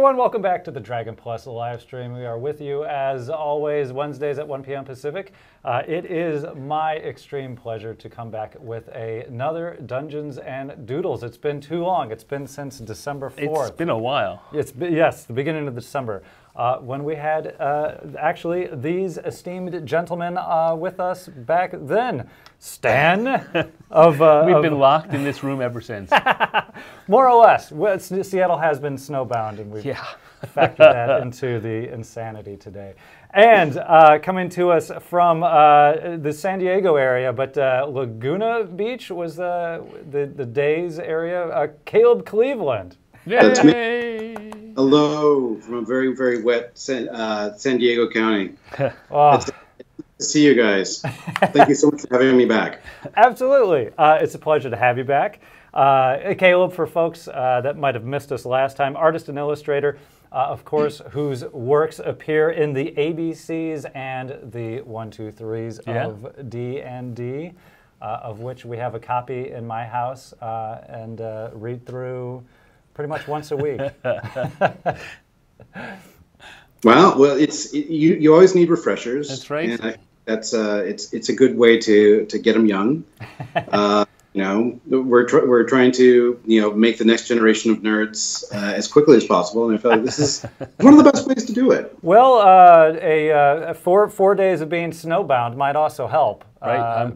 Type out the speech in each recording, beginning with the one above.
everyone, welcome back to the Dragon Plus live stream. We are with you as always Wednesdays at 1 p.m. Pacific. It is my extreme pleasure to come back with another Dungeons and Doodles. It's been too long. It's been since December 4th. It's been a while. Yes, the beginning of December. When we had actually these esteemed gentlemen with us back then. Stan We've been locked in this room ever since. More or less. Well, Seattle has been snowbound, and we've factored that into the insanity today. And coming to us from the San Diego area, but Laguna Beach was the Days area, Caleb Cleveland. Yay! That's me. Hello from a very, very wet San Diego County. It's good to see you guys. Thank you so much for having me back. Absolutely. It's a pleasure to have you back. Caleb, for folks that might have missed us last time, artist and illustrator, of course, whose works appear in the ABCs and the 1, 2, 3s of D&D, of which we have a copy in my house and read through pretty much once a week. Well, you always need refreshers. That's right. And it's a good way to get them young. We're trying to make the next generation of nerds as quickly as possible, and I feel like this is one of the best ways to do it. Well, 4 days of being snowbound might also help. Right.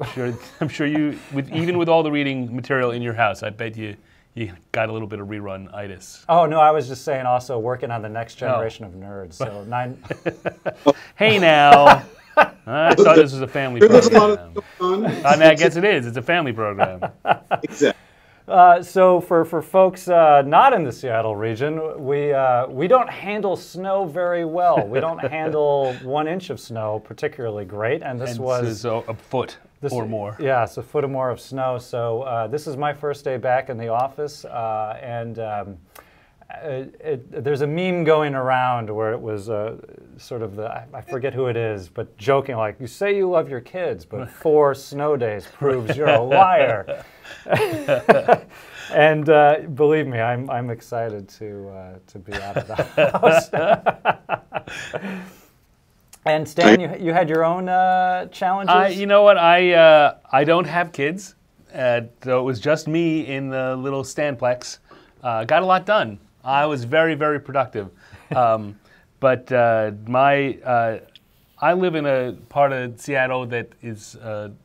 I'm sure you, even with all the reading material in your house, I bet you got a little bit of rerun-itis. Oh, no, I was just saying also working on the next generation of nerds. So 9. Hey, now. I thought this was a family program. I guess it is. It's a family program. Exactly. So for folks not in the Seattle region, we don't handle snow very well. We don't handle 1 inch of snow particularly great, and this was a foot or more. Yeah, it's a foot or more of snow. So this is my first day back in the office, and there's a meme going around where it was sort of I forget who it is, but joking like, you say you love your kids, but 4 snow days proves you're a liar. And believe me, I'm excited to be out of the house. And Stan, you had your own challenges? You know what? I don't have kids, so it was just me in the little Stanplex. Got a lot done. I was very, very productive. But I live in a part of Seattle that is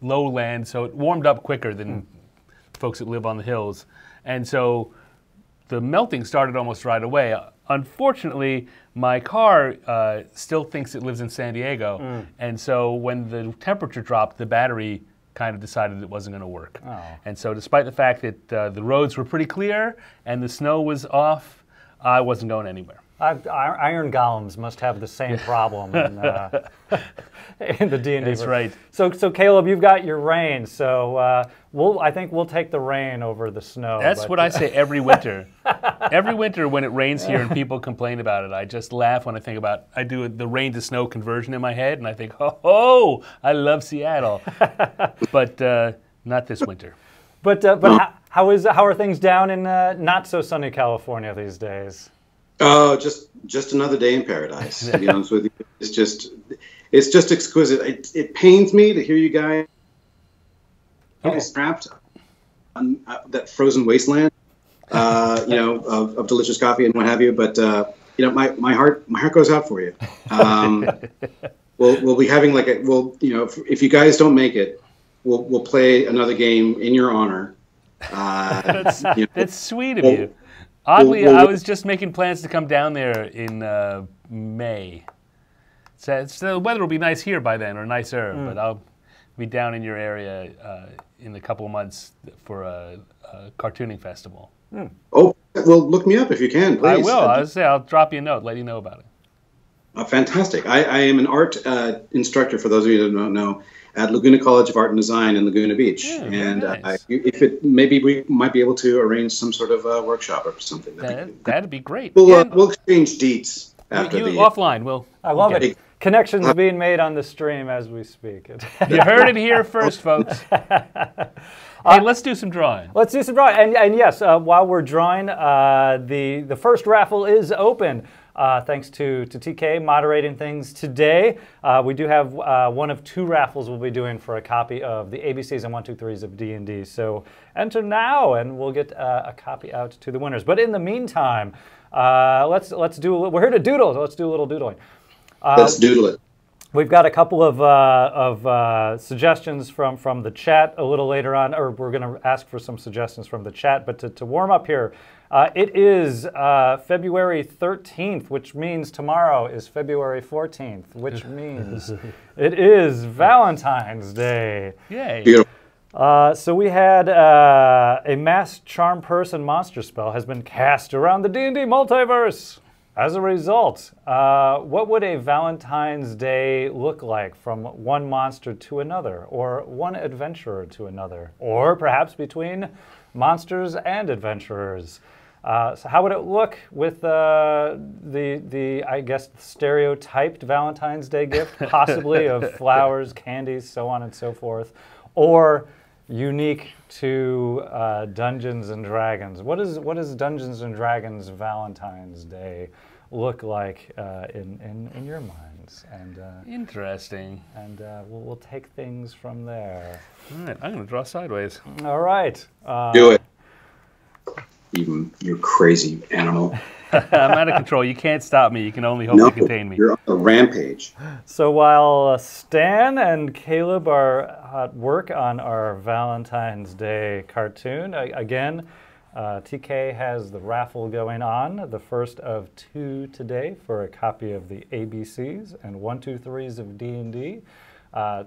lowland, so it warmed up quicker than folks that live on the hills. And so the melting started almost right away. Unfortunately, my car still thinks it lives in San Diego. And so when the temperature dropped, the battery kind of decided it wasn't going to work. Oh. And so despite the fact that the roads were pretty clear and the snow was off, I wasn't going anywhere. Iron golems must have the same problem in the D&D. That's right. So Caleb, you've got your rain. So I think we'll take the rain over the snow. What I say every winter. Every winter when it rains here and people complain about it, I just laugh when I think about. I do the rain to snow conversion in my head, and I think, oh, I love Seattle, but not this winter. But how are things down in not so sunny California these days? Oh, just another day in paradise. To be honest with you, it's just exquisite. It pains me to hear you guys strapped on that frozen wasteland, of delicious coffee and what have you. But my heart goes out for you. We'll be having if you guys don't make it, we'll play another game in your honor. That's sweet of you. Oddly, I was just making plans to come down there in May. So the weather will be nice here by then, or nicer, but I'll be down in your area in a couple of months for a cartooning festival. Oh, well, look me up if you can, please. I will. I'll drop you a note, let you know about it. Fantastic. I am an art instructor, for those of you that don't know, at Laguna College of Art and Design in Laguna Beach. Yeah, and nice. Maybe we might be able to arrange some sort of workshop or something. That'd be great. We'll exchange deets after offline. I love it. Connections being made on the stream as we speak. You heard it here first, folks. Hey, let's do some drawing. Let's do some drawing. And yes, while we're drawing, the first raffle is open. Thanks to TK moderating things today. We do have one of 2 raffles we'll be doing for a copy of the ABCs and 1, 2, 3s of D&D. So enter now, and we'll get a copy out to the winners. But in the meantime, let's do. We're here to doodle. Let's do a little doodling. Let's doodle it. We've got a couple of suggestions from the chat a little later on, or we're going to ask for some suggestions from the chat. But to warm up here, it is February 13th, which means tomorrow is February 14th, which means it is Valentine's Day. Yay. Beautiful. So we had a mass charm person monster spell has been cast around the D&D multiverse. As a result, what would a Valentine's Day look like from one monster to another, or one adventurer to another, or perhaps between monsters and adventurers? So how would it look with the I guess stereotyped Valentine's Day gift, possibly of flowers, candies, so on and so forth, or unique to Dungeons and Dragons? What is Dungeons and Dragons Valentine's Day look like in your minds? And interesting. And we'll take things from there. All right, I'm going to draw sideways. All right. Do it. You crazy animal. I'm out of control. You can't stop me. You can only hope to contain me. You're on a rampage. So while Stan and Caleb are at work on our Valentine's Day cartoon, again, TK has the raffle going on, the first of 2 today for a copy of the ABCs and 1, 2, 3s of D&D.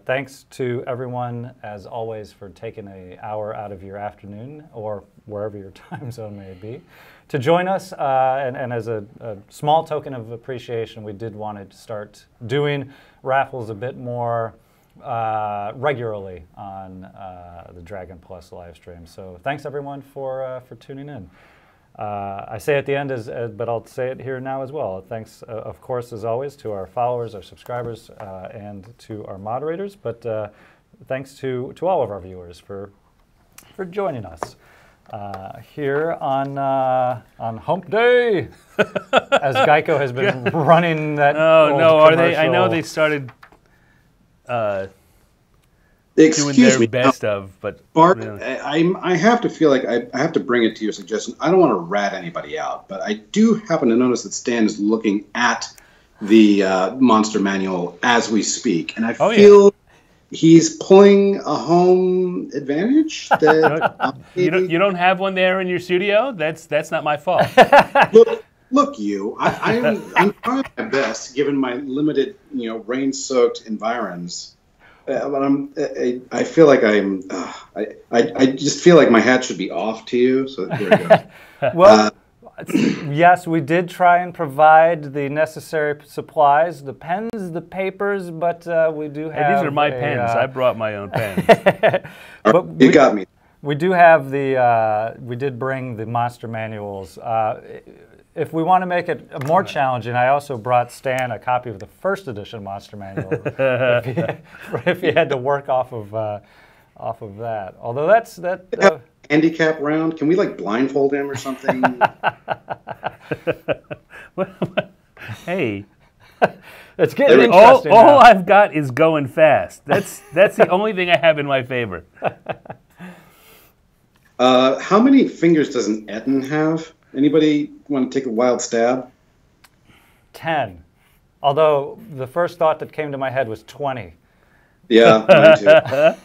Thanks to everyone, as always, for taking an hour out of your afternoon or wherever your time zone may be to join us. And as a small token of appreciation, we did want to start doing raffles a bit more regularly on the Dragon Plus live stream. So thanks everyone for tuning in. I say at the end, but I'll say it here now as well. Thanks, of course, as always, to our followers, our subscribers, and to our moderators. But thanks to all of our viewers for joining us here on Hump Day, as Geico has been running that. Oh no, are they? I know they started Excuse doing their me, best of, but Bart, yeah. I have to feel like I have to bring it to your suggestion. I don't want to rat anybody out, but I do happen to notice that Stan is looking at the monster manual as we speak, and I feel he's pulling a home advantage. That you don't have one there in your studio. That's not my fault. Look, I'm trying my best given my limited, rain-soaked environs. But I feel like I just feel like my hat should be off to you. So here we go. Well, yes, we did try and provide the necessary supplies, the pens, the papers, but we do have. Hey, these are my pens. I brought my own pens. But you got me. We do have we did bring the monster manuals. If we want to make it more challenging, I also brought Stan a copy of the first edition Monster Manual if he had to work off of that. Although that handicap round, can we blindfold him or something? Hey, it's getting interesting. All I've got is going fast. That's the only thing I have in my favor. How many fingers does an Etten have? Anybody want to take a wild stab? 10. Although the first thought that came to my head was 20. Yeah, mine too.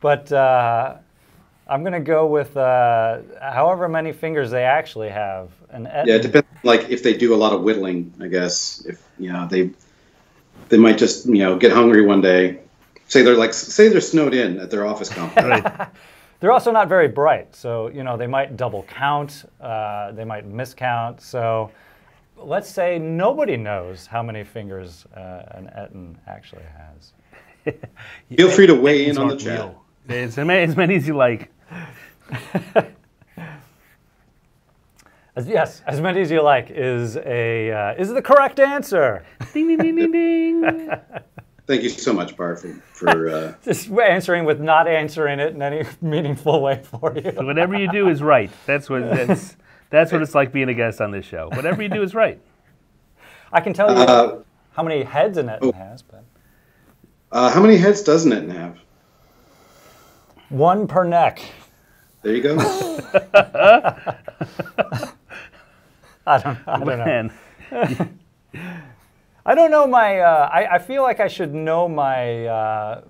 But I'm going to go with however many fingers they actually have. Yeah, it depends. If they do a lot of whittling, I guess. If they might just get hungry one day. Say they're snowed in at their office complex. Right. They're also not very bright, so they might double count, they might miscount. So let's say nobody knows how many fingers an Etten actually has. Feel free to weigh in on the chat. As many as you like. Yes, as many as you like is the correct answer. Ding ding ding ding ding. Thank you so much, Bart, for just answering with not answering it in any meaningful way for you. So whatever you do is right. That's what it's like being a guest on this show. Whatever you do is right. I can tell you how many heads an Etten has, but how many heads does an Etten have? One per neck. There you go. I don't know. I don't know my. I feel like I should know my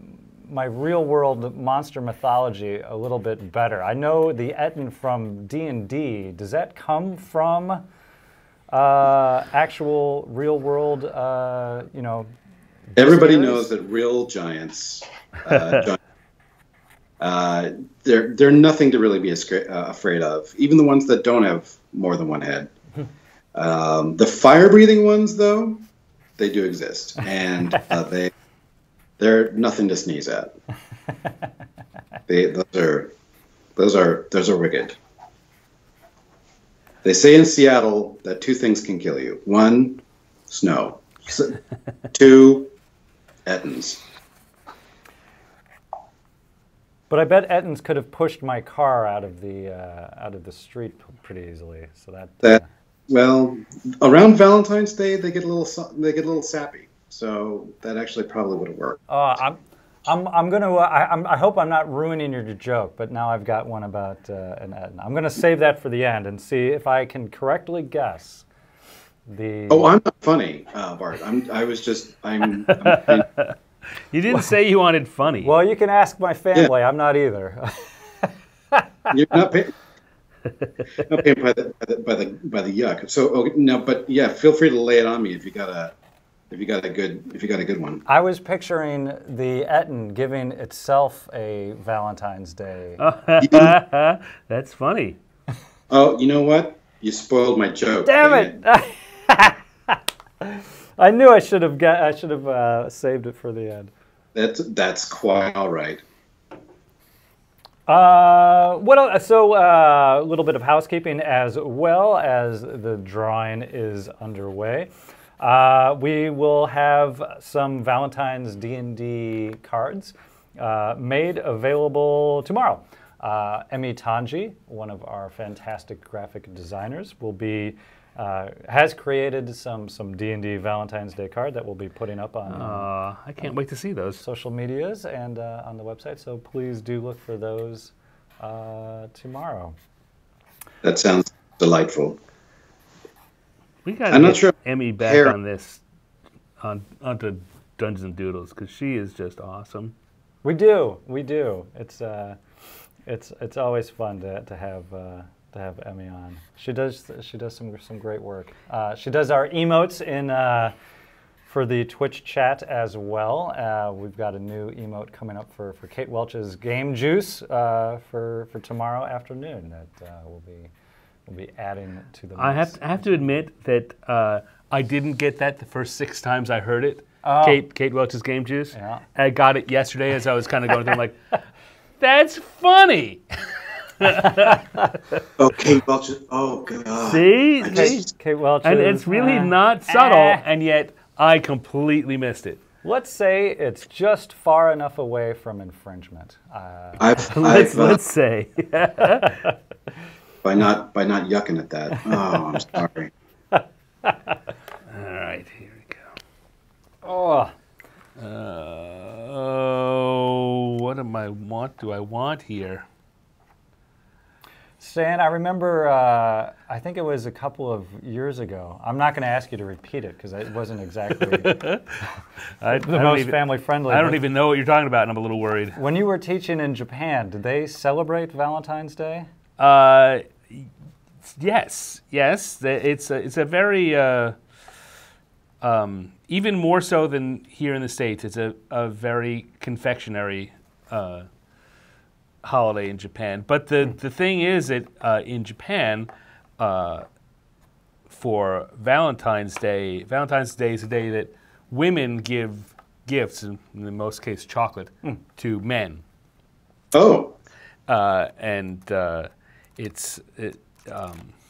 my real world monster mythology a little bit better. I know the Etten from D&D. Does that come from actual real world? Everybody stories? knows that real giants. They're nothing to really be afraid of. Even the ones that don't have more than one head. The fire-breathing ones, though, they do exist, and they're nothing to sneeze at. Those are wicked. They say in Seattle that two things can kill you: one, snow; two, Ettins. But I bet Ettins could have pushed my car out of the street pretty easily. So that. Well, around Valentine's Day, they get a little sappy. So that actually probably would have worked. I hope I'm not ruining your joke, but now I've got one about an Etten. I'm gonna save that for the end and see if I can correctly guess the. Oh, I'm not funny, Bart. I'm You didn't say you wanted funny. Well, you can ask my family. Yeah. I'm not either. You're not paying. Not paid by the yuck. So no, but yeah, feel free to lay it on me if you got a good one. I was picturing the Etten giving itself a Valentine's Day. That's funny. Oh, you know what? You spoiled my joke. Damn it! I knew I should have saved it for the end. That's quite all right. What else? So a little bit of housekeeping as well as the drawing is underway. We will have some Valentine's D&D cards made available tomorrow. Emi Tanji, one of our fantastic graphic designers, will be has created some D&D Valentine's Day card that we'll be putting up on I can't wait to see those social medias and on the website. So please do look for those tomorrow. That sounds delightful. We got to get Emmy back on this onto Dungeons and Doodles because she is just awesome. We do. It's always fun to have Emmy on. She does some great work. She does our emotes for the Twitch chat as well. We've got a new emote coming up for Kate Welch's Game Juice for tomorrow afternoon that we'll be adding to the mix. I have to admit that I didn't get that the first 6 times I heard it. Oh. Kate Welch's Game Juice. Yeah. I got it yesterday as I was kind of going through. I'm like, that's funny. Oh, Kate Welch. Oh, God. See? Kate Welch. And it's really not subtle, and yet I completely missed it. Let's say it's just far enough away from infringement. Let's say. By not yucking at that. Oh, I'm sorry. All right, here we go. What do I want here? Stan, I remember, I think it was a couple of years ago. I'm not going to ask you to repeat it because it wasn't exactly the most family-friendly. I don't even know what you're talking about, and I'm a little worried. When you were teaching in Japan, did they celebrate Valentine's Day? Yes. It's a very, even more so than here in the States, it's a very confectionery holiday in Japan. But the thing is that in Japan, for Valentine's Day is a day that women give gifts, in most cases chocolate, to men. Oh. It's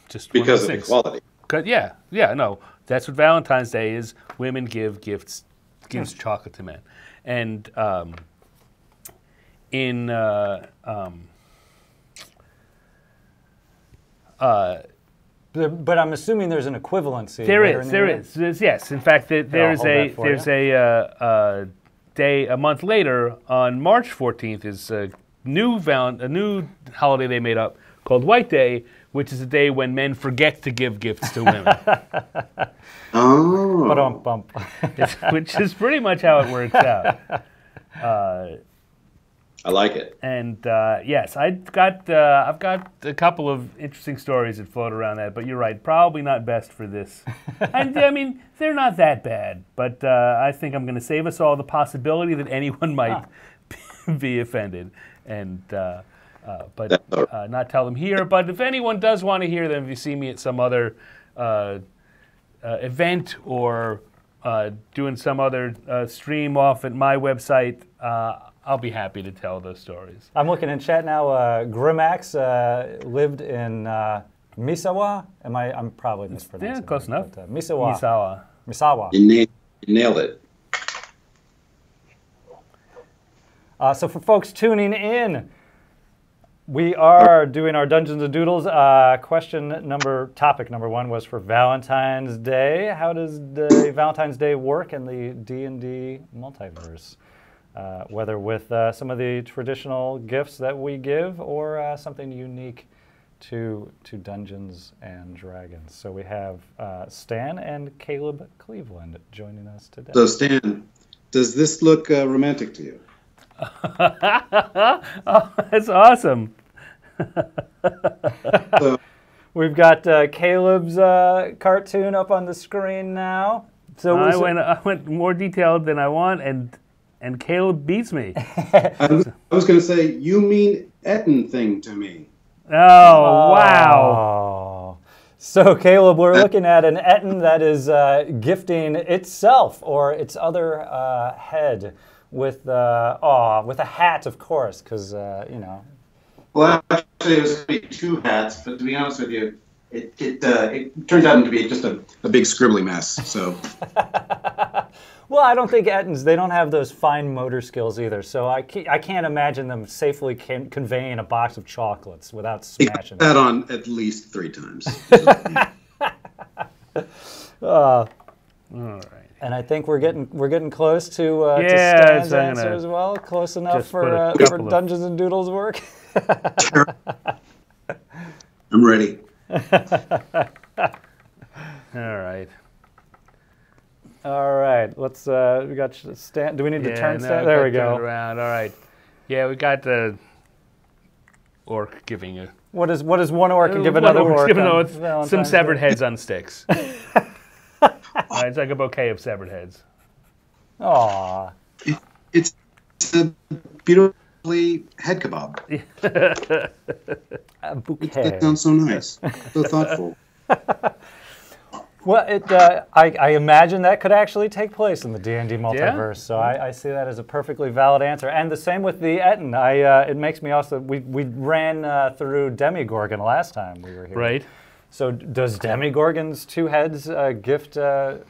just because of equality. No, that's what Valentine's Day is. Women give gifts gives chocolate to men. And in but I'm assuming there's an equivalency. There is. Yes. In fact, there's a day a month later on March 14th is a new holiday they made up called White Day, which is a day when men forget to give gifts to women. Oh. Which is pretty much how it works out. I like it. And yes, I've got a couple of interesting stories that float around that. But you're right, probably not best for this. And I mean, they're not that bad. But I think I'm going to save us all the possibility that anyone might be offended, and not tell them here. But if anyone does want to hear them, if you see me at some other event or doing some other stream off at my website, I'll be happy to tell those stories. I'm looking in chat now. Grimax lived in Misawa. I'm probably mispronouncing. Yeah, close enough. Misawa. You nailed it. So for folks tuning in, we are doing our Dungeons and Doodles. Topic number 1 was for Valentine's Day. How does the Valentine's Day work in the D&D multiverse? Whether with some of the traditional gifts that we give or something unique to Dungeons and Dragons. So we have Stan and Caleb Cleveland joining us today. So Stan, does this look romantic to you? Oh, that's awesome. We've got Caleb's cartoon up on the screen now. So I went more detailed than I want, and Caleb beats me. I was going to say, you mean Etten thing to me. Oh, wow. So, Caleb, we're looking at an Etten that is gifting itself or its other head with a hat, of course, because, you know. Well, actually, it was going to be 2 hats, but to be honest with you, it turned out to be just a big scribbly mess, so. Well, I don't think Ettins, they don't have those fine motor skills either, so I can't imagine them safely conveying a box of chocolates without smashing that on at least 3 times. All right. And I think we're getting close to Stan's answer as well. Close enough for Dungeons and Doodles work. Sure. I'm ready. All right. Let's. We got Stan. Do we need to turn Stan? There we go. Turn around. All right. Yeah, we got the orc giving you. What does one orc and give another orc? Some severed heads on sticks. It's like a bouquet of severed heads. Aww. It's a beautifully head kebab. A bouquet. That sounds so nice. So thoughtful. Well, I imagine that could actually take place in the D&D multiverse, so I see that as a perfectly valid answer. And the same with the Etten. It makes me also, we ran through Demigorgon last time we were here. Right. So does Demigorgon's 2 heads gift, are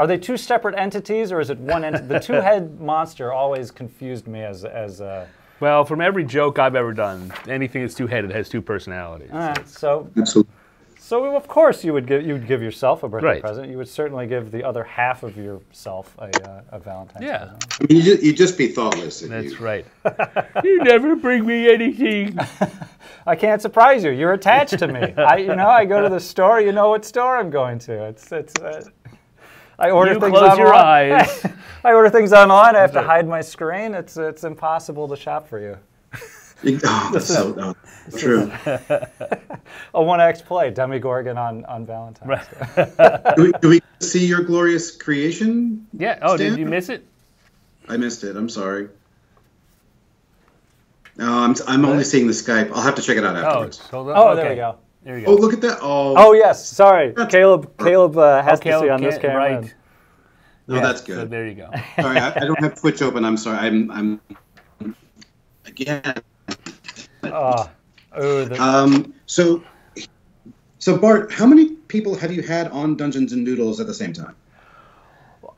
they 2 separate entities, or is it one entity? The 2-head monster always confused me as well, from every joke I've ever done, anything that's 2-headed has 2 personalities. All right, so absolutely. So of course you would give yourself a birthday present. You would certainly give the other half of yourself a Valentine's present. I mean, you'd just be thoughtless. That's right. You never bring me anything. I can't surprise you. You're attached to me. I go to the store. You know what store I'm going to. I order things online. Close your eyes. I order things online. I have to hide my screen. It's impossible to shop for you. That's so true. A 1X play, Demigorgon on Valentine's Day. Do we see your glorious creation? Yeah. Oh, Stan? Did you miss it? I missed it. I'm sorry. No, I'm only seeing the Skype. I'll have to check it out afterwards. Hold on. Oh, okay. There we go. There you go. Oh, look at that. Oh yes. Sorry, Caleb has to see on this camera. Right. No, that's good. So there you go. Sorry, I don't have Twitch open. I'm sorry. I'm again. So Bart, how many people have you had on Dungeons and Doodles at the same time?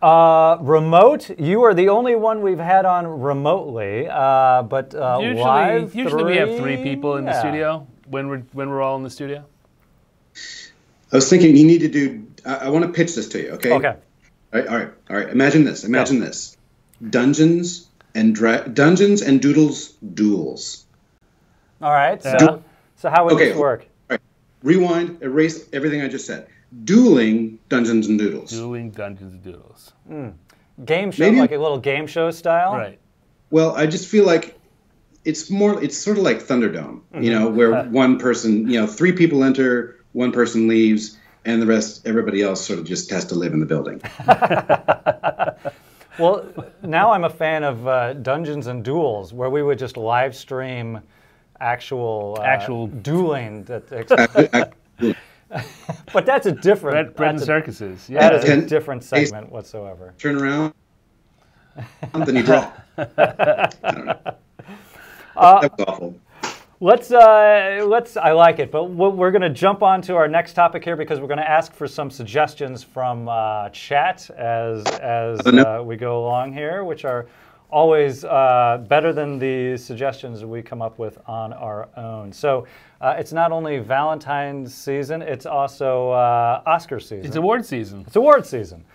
Remote. You are the only one we've had on remotely, but live. Usually we have 3 people in the studio when we're all in the studio. I was thinking you need to do. I want to pitch this to you. Okay. Okay. All right. Imagine this. Imagine this. Dungeons and Doodles duels. All right. So how would this work? All right. Rewind. Erase everything I just said. Dueling Dungeons and Doodles. Dueling Dungeons and Doodles. Game show, like a little game show style. Right. Well, I just feel like it's sort of like Thunderdome, where one person, 3 people enter, one person leaves, and everybody else sort of just has to live in the building. Well, now I'm a fan of Dungeons and Duels, where we would just live stream actual dueling. But that's a different... Bread and circuses. Yeah. That is a different segment whatsoever. Turn around, then you draw. I don't know. That was awful. I like it, but we're going to jump on to our next topic here because we're going to ask for some suggestions from chat as we go along here, which are always better than the suggestions we come up with on our own. So it's not only Valentine's season, it's also Oscar season. It's award season. It's award season.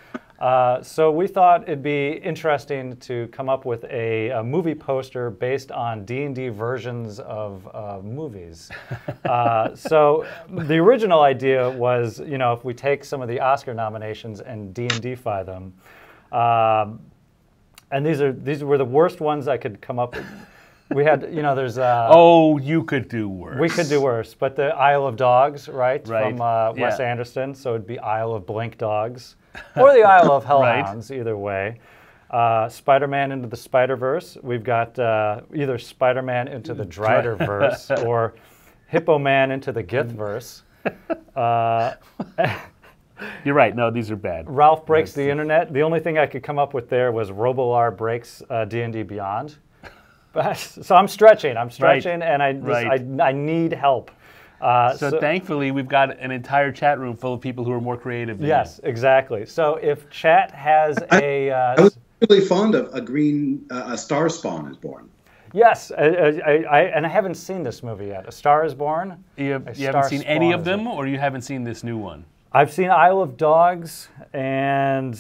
So we thought it'd be interesting to come up with a movie poster based on D&D versions of movies. So the original idea was, if we take some of the Oscar nominations and D&D-fy them, and these were the worst ones I could come up with. We had, there's... you could do worse. We could do worse, but the Isle of Dogs, right? From Wes Anderson, so it'd be Isle of Blank Dogs. Or the Isle of Hellhounds, either way. Spider-Man into the Spider-Verse. We've got either Spider-Man into the Drider-verse or Hippo Man into the Gith-verse. You're right. No, these are bad. Ralph Breaks the Internet. The only thing I could come up with there was Robolar Breaks D&D Beyond. So I'm stretching, and I need help. So thankfully, we've got an entire chat room full of people who are more creative than Yes, exactly. So if chat has I was really fond of a Star Spawn is Born. Yes, and I haven't seen this movie yet. A Star is Born? You haven't seen any of them, or you haven't seen this new one? I've seen Isle of Dogs, and...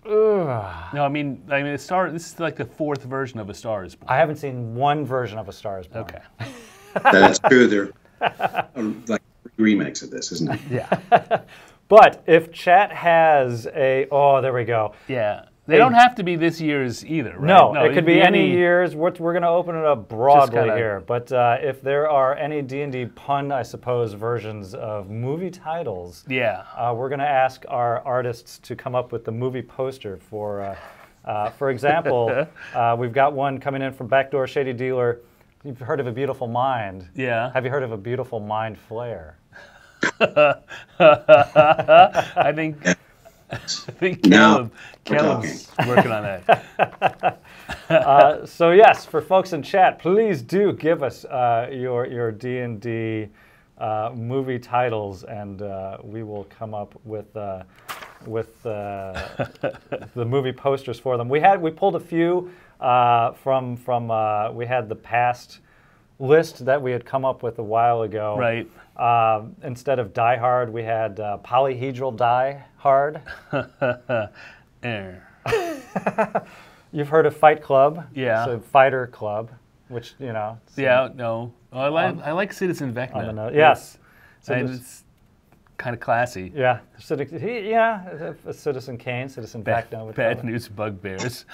No, I mean, this is like the 4th version of A Star is Born. I haven't seen one version of A Star is Born. Okay. That's true. They're like remakes of this, isn't it? Yeah. But if chat has there we go. Yeah. They don't have to be this year's either, right? No, it could be any years. We're going to open it up broadly here. But if there are any D&D pun, I suppose, versions of movie titles, we're going to ask our artists to come up with the movie poster for example, we've got one coming in from Backdoor Shady Dealer. You've heard of A Beautiful Mind. Yeah. Have you heard of A Beautiful Mind Flare? I think Caleb's working on that. So yes, for folks in chat, please do give us your D&D movie titles, and we will come up with the movie posters for them. We pulled a few from we had the past list that we had come up with a while ago. Right. Instead of Die Hard, we had Polyhedral Die Hard. You've heard of Fight Club? Yeah. So Fighter Club, which no. I like Citizen Vecna. Yes. It's kind of classy. Yeah. Citizen Kane, Citizen Vecna. Bad News Bugbears.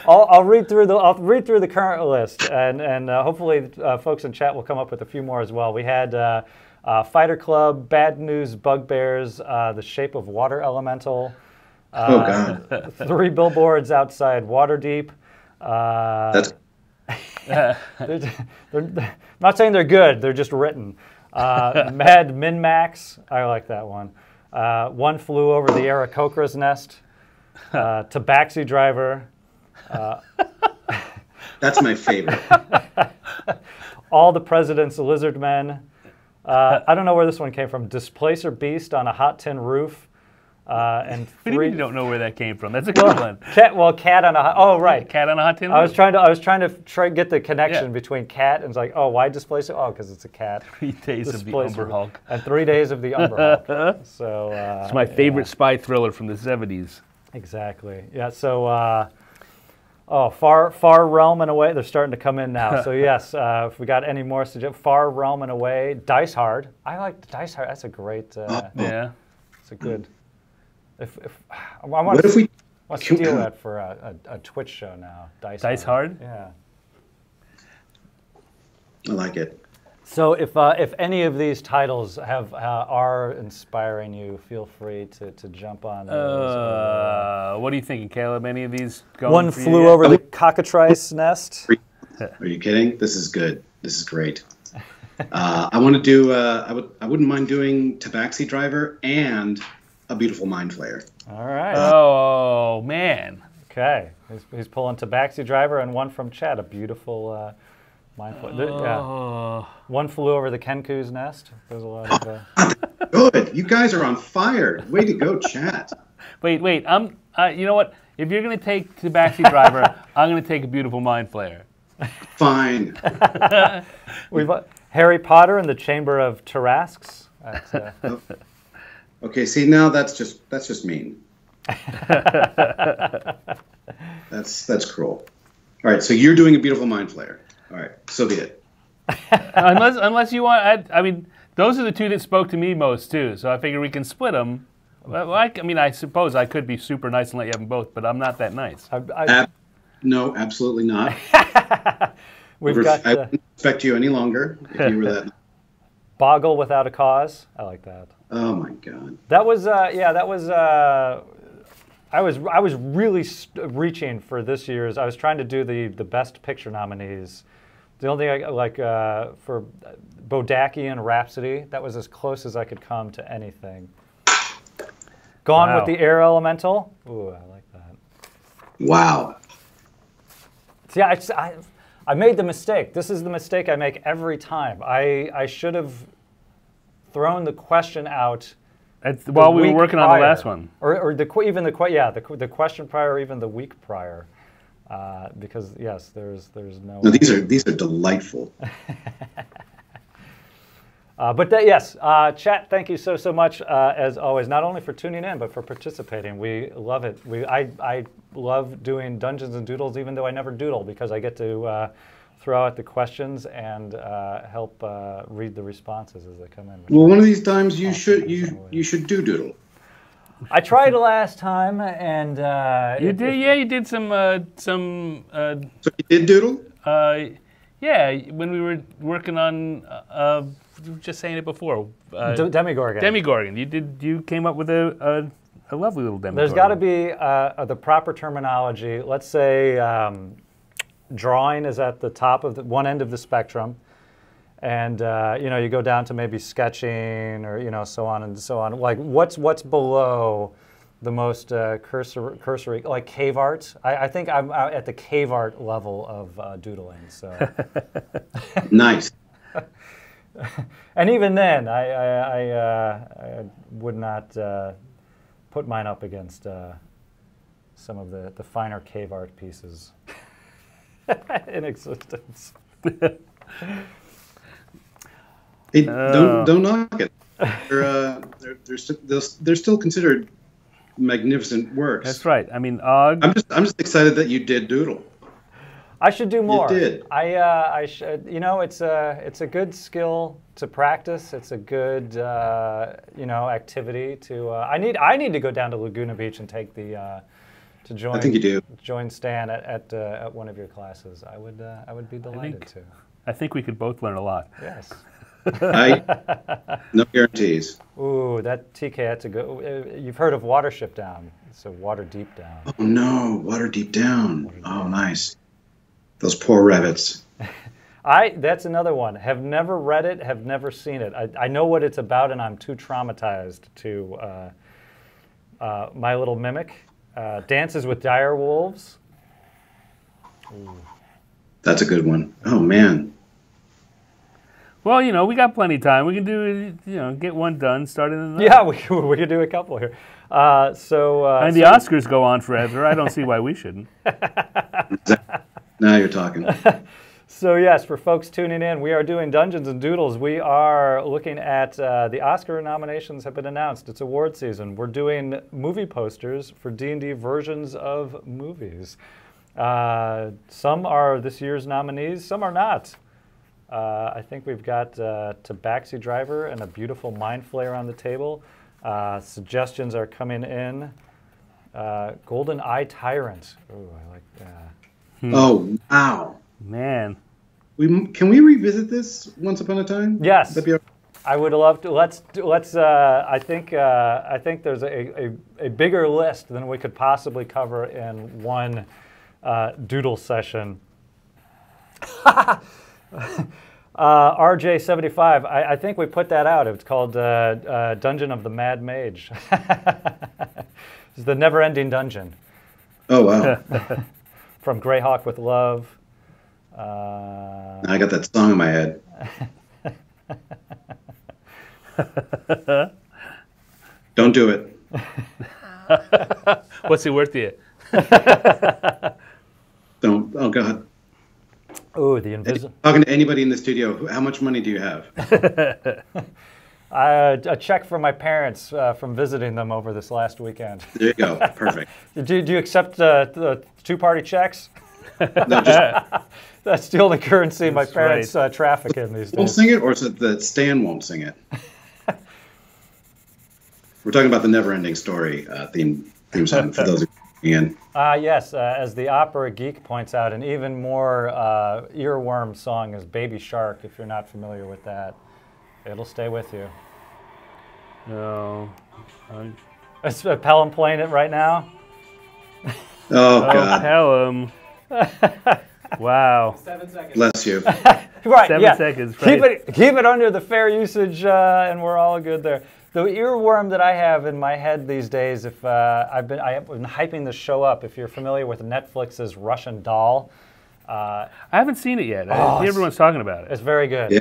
I'll read through the current list, and hopefully folks in chat will come up with a few more as well. We had Fighter Club, Bad News Bugbears, The Shape of Water Elemental, 3 Billboards Outside Waterdeep. They're not saying they're good, they're just written. Mad Min-Max, I like that one. One Flew Over the Aarakocra's Nest. Tabaxi Driver. That's my favorite. All the President's Lizard Men. I don't know where this one came from. Displacer Beast on a Hot Tin Roof. And What do you three. mean you don't know where that came from? That's a good one. Cat on a. Oh, right. Cat on a hot tin I roof. was trying to get the connection Yeah. between cat and it's like, oh, why displace it? Oh, because it's a cat. 3 days of the Displace Umber it. Hulk. And 3 days of the Umber Hulk. So It's my favorite spy thriller from the 70s. Exactly. Yeah. So. Far Realm and Away. They're starting to come in now. So yes, if we got any more suggestions, Far Realm and Away, Dice Hard. I like Dice Hard. That's a great. Yeah. It's a good. If I What want if we? to steal that for a Twitch show now. Dice Hard? Yeah. I like it. So if any of these titles are inspiring you, feel free to jump on those. What are you thinking, Caleb? Any of these going One for you flew yet? over the cockatrice nest. Are you kidding? This is good. This is great. I want to do. I wouldn't mind doing Tabaxi Driver and A Beautiful Mind Flayer. All right. Oh, man. Okay. He's pulling Tabaxi Driver and one from Chad. A beautiful mind flayer. Yeah. One flew over the Kenku's nest. There's a lot of. Good. You guys are on fire. Way to go, chat. Wait. You know what? If you're going to take Tabaxi Driver, I'm going to take A Beautiful Mind Flayer. Fine. We've Harry Potter and the Chamber of Tarrasques. Okay. See, now that's just mean. That's cruel. All right. So you're doing A Beautiful Mind Flayer. All right. So be it. unless you want, I mean, those are the two that spoke to me most too. So I figure we can split them. Well, I mean, I suppose I could be super nice and let you have them both, but I'm not that nice. No, absolutely not. We've got I wouldn't expect you any longer if you were that. Boggle Without a Cause. I like that. Oh my God. That was that was. I was really reaching for this year's. I was trying to do the Best Picture nominees. The only thing for Bodacian Rhapsody, that was as close as I could come to anything. Gone with the Air Elemental. Ooh, I like that. Wow. See, I made the mistake. This is the mistake I make every time. I should have thrown the question out while we were working on the last one, or the question prior, or even the week prior, because yes, there's no. No, these are delightful. Yes, chat. Thank you so much as always. Not only for tuning in, but for participating. We love it. I love doing Dungeons and Doodles, even though I never doodle, because I get to throw out the questions and help read the responses as they come in. Well, one of these times you should do doodle. I tried last time, and you did. Yeah, you did some. So you did doodle? Yeah, when we were working on. You were just saying it before. Demigorgon. Demigorgon. You came up with a lovely little Demigorgon. There's got to be the proper terminology. Let's say drawing is at the top of one end of the spectrum, and you go down to maybe sketching or so on and so on. Like what's below the most cursory, like cave art. I think I'm at the cave art level of doodling. So Nice. And even then, I would not put mine up against some of the finer cave art pieces in existence. Hey, don't knock it. They're still considered magnificent works. That's right. I mean, Og. I'm just excited that you did doodle. I should do more. You did. I should. It's a good skill to practice. It's a good activity to. I need to go down to Laguna Beach and take the to join. I think you do. Join Stan at one of your classes. I would be delighted to. I think we could both learn a lot. Yes. No guarantees. Ooh, that TK had to go. You've heard of Watership Down? It's a Water Deep Down. Oh no, Water Deep Down. Oh, nice. Those poor rabbits. That's another one. Have never read it, have never seen it. I know what it's about, and I'm too traumatized to. My Little Mimic, Dances with Dire Wolves. Ooh. That's a good one. Oh man. Well, you know, we got plenty of time. We can do, you know, get one done, starting in the Yeah, we could do a couple here. And the Oscars go on forever. I don't see why we shouldn't. Now you're talking. So yes, for folks tuning in, we are doing Dungeons and Doodles. We are looking at the Oscar nominations have been announced. It's award season. We're doing movie posters for D&D versions of movies. Some are this year's nominees, some are not. I think we've got Tabaxi Driver and A Beautiful Mind Flayer on the table. Suggestions are coming in. Golden Eye Tyrant. Oh, I like that. Oh, wow. Man. Can we revisit this once upon a time? Yes. I would love to. Let's. I think there's a bigger list than we could possibly cover in one doodle session. RJ75. I think we put that out. It's called Dungeon of the Mad Mage. It's the never-ending dungeon. Oh wow. From Greyhawk with Love. I got that song in my head. Don't do it. What's it worth to you? Don't. Oh God. Oh, the invisible. Talking to anybody in the studio, how much money do you have? A check from my parents from visiting them over this last weekend. There you go. Perfect. Do you accept the two-party checks? No, just That's the only currency my parents traffic in these days. won't sing it, or is it that Stan won't sing it? We're talking about the Never-Ending Story theme song for those who are in. Yes, as the opera geek points out, an even more earworm song is Baby Shark, if you're not familiar with that. It'll stay with you. No. Is Pelham playing it right now? Oh, God. Pelham. Wow. 7 seconds. Bless you. Right, 7 seconds. Right. Keep it under the fair usage, and we're all good there. The earworm that I have in my head these days, if I have been hyping this show up. If you're familiar with Netflix's Russian Doll, I haven't seen it yet. Everyone's talking about it. It's very good. Yeah.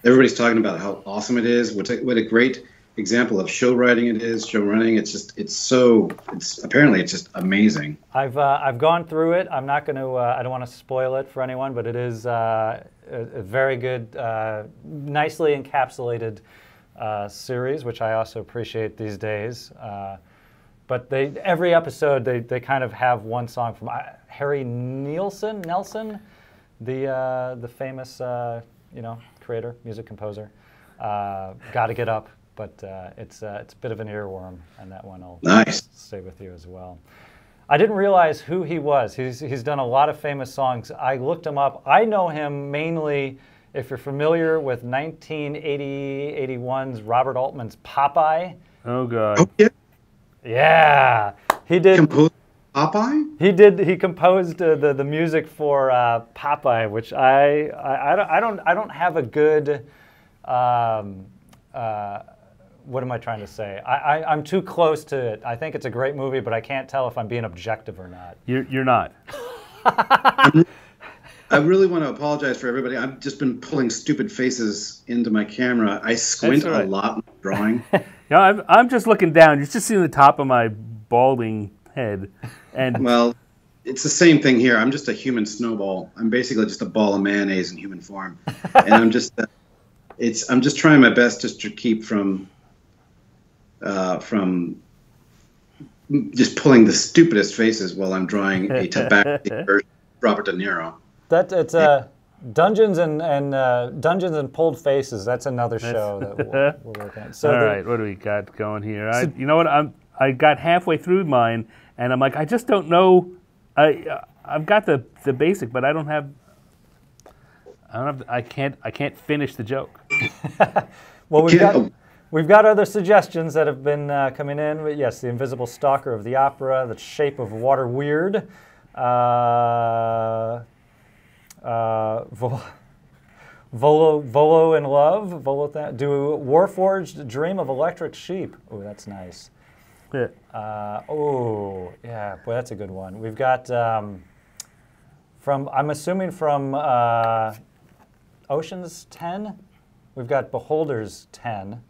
Everybody's talking about how awesome it is. What a great example of show writing it is, show running. It's apparently it's just amazing. I've gone through it. I'm not going to. I don't want to spoil it for anyone, but it is a very good, nicely encapsulated series, which I also appreciate these days. But every episode they kind of have one song from Harry Nelson, the famous creator, music composer. Gotta Get Up. But it's a bit of an earworm, and that one will stay with you as well. I didn't realize who he was. He's done a lot of famous songs. I looked him up. I know him mainly, if you're familiar with 1980-81's Robert Altman's Popeye. Oh, God. Oh, yeah. Yeah. He did. Composed Popeye? He composed the music for Popeye, which I don't have a good. What am I trying to say? I'm too close to it. I think it's a great movie, but I can't tell if I'm being objective or not. You're not. I really want to apologize for everybody. I've just been pulling stupid faces into my camera. I squint a lot when I'm drawing. Yeah, I'm just looking down. You're just seeing the top of my balding head. And well, it's the same thing here. I'm just a human snowball. I'm basically just a ball of mayonnaise in human form, and I'm just trying my best just to keep from just pulling the stupidest faces while I'm drawing a tobacco version of Robert De Niro. It's Dungeons and Pulled Faces. That's another show that we're working on. So all right, what do we got going here? You know what? I got halfway through mine, and I'm like, I just don't know. I've got the basic, but I can't finish the joke. Well, we've got other suggestions that have been coming in. But yes, The Invisible Stalker of the Opera, The Shape of Water Weird, Volo in Love, do Warforged Dream of Electric Sheep. Oh, that's nice. Yeah. Boy, that's a good one. We've got I'm assuming from Ocean's 10. We've got Beholders 10.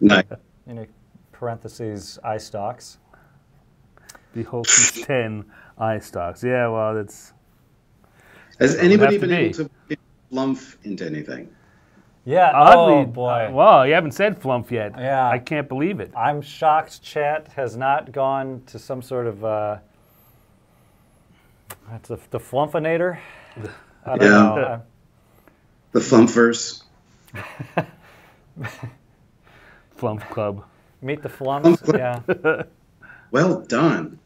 Nice. In parentheses, eye stalks. Beholders 10 eye stalks. Yeah, well, that's. Has anybody been able to get Flump into anything? Yeah. Oddly, oh boy. Well, you haven't said Flump yet. Yeah. I can't believe it. I'm shocked. Chat has not gone to some sort of. That's the Flumpinator. I don't know. The Flumpverse. Flump Club. Meet the Flumps. Yeah. Well done.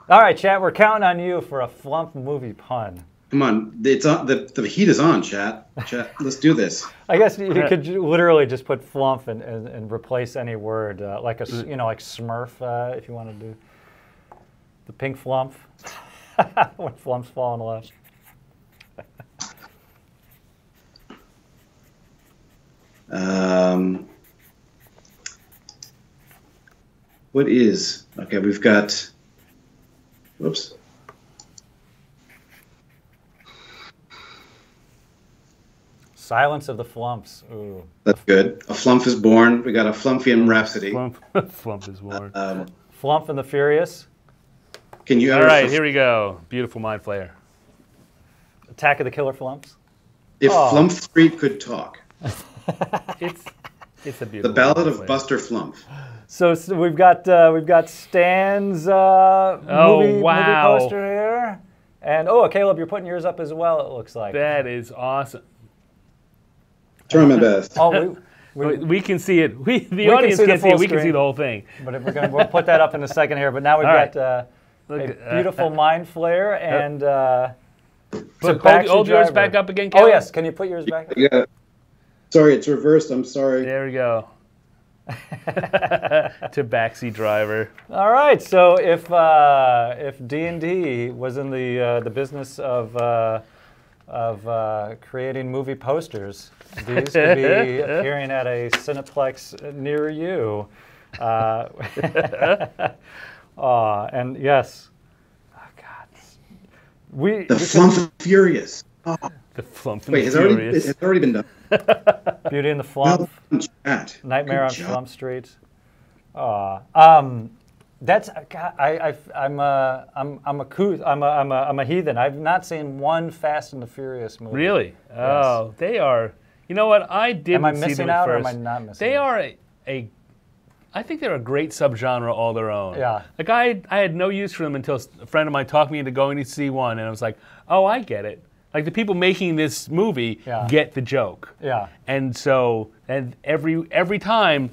All right, chat. We're counting on you for a Flump movie pun. Come on, it's on. The heat is on, chat. Chat, let's do this. I guess you could literally just put Flump and replace any word, like like Smurf, if you want to do the pink Flump when Flump's fall in love. What is okay? We've got. Whoops. Silence of the Flumps. Ooh. That's good. A Flump is born. We got a Flumpian Rhapsody. Flump is born. Flump and the Furious. Can you? All right, here we go. Beautiful Mind Flayer. Attack of the Killer Flumps. If Flump Street could talk. It's a beautiful. The Ballad of Buster Flump. So we've got Stan's movie poster here, and Caleb, you're putting yours up as well. It looks like that is awesome. Try my best. We can see it. The audience can't see it. We can see the whole thing. But we'll put that up in a second here. But now we've got a beautiful Mind Flayer and. Hold yours back up again, Caleb. Oh yes, can you put yours back? Yeah. Sorry, it's reversed. I'm sorry. There we go. Tabaxi driver. All right. So if D&D was in the business of creating movie posters, these could be appearing at a Cineplex near you. And yes. Oh God. The Flump Furious. Oh. The Flump Wait, it's already been done. Beauty and the Flump. Well, Nightmare on Flump Street. That's I'm a heathen. I've not seen one Fast and the Furious movie. Really? Yes. Oh, they are. You know what? I didn't Am I see them missing at out first. or am I not missing? They are I think they're a great subgenre all their own. Yeah. Like I had no use for them until a friend of mine talked me into going to see one, and I was like, oh, I get it. Like the people making this movie get the joke. Yeah. And so, every time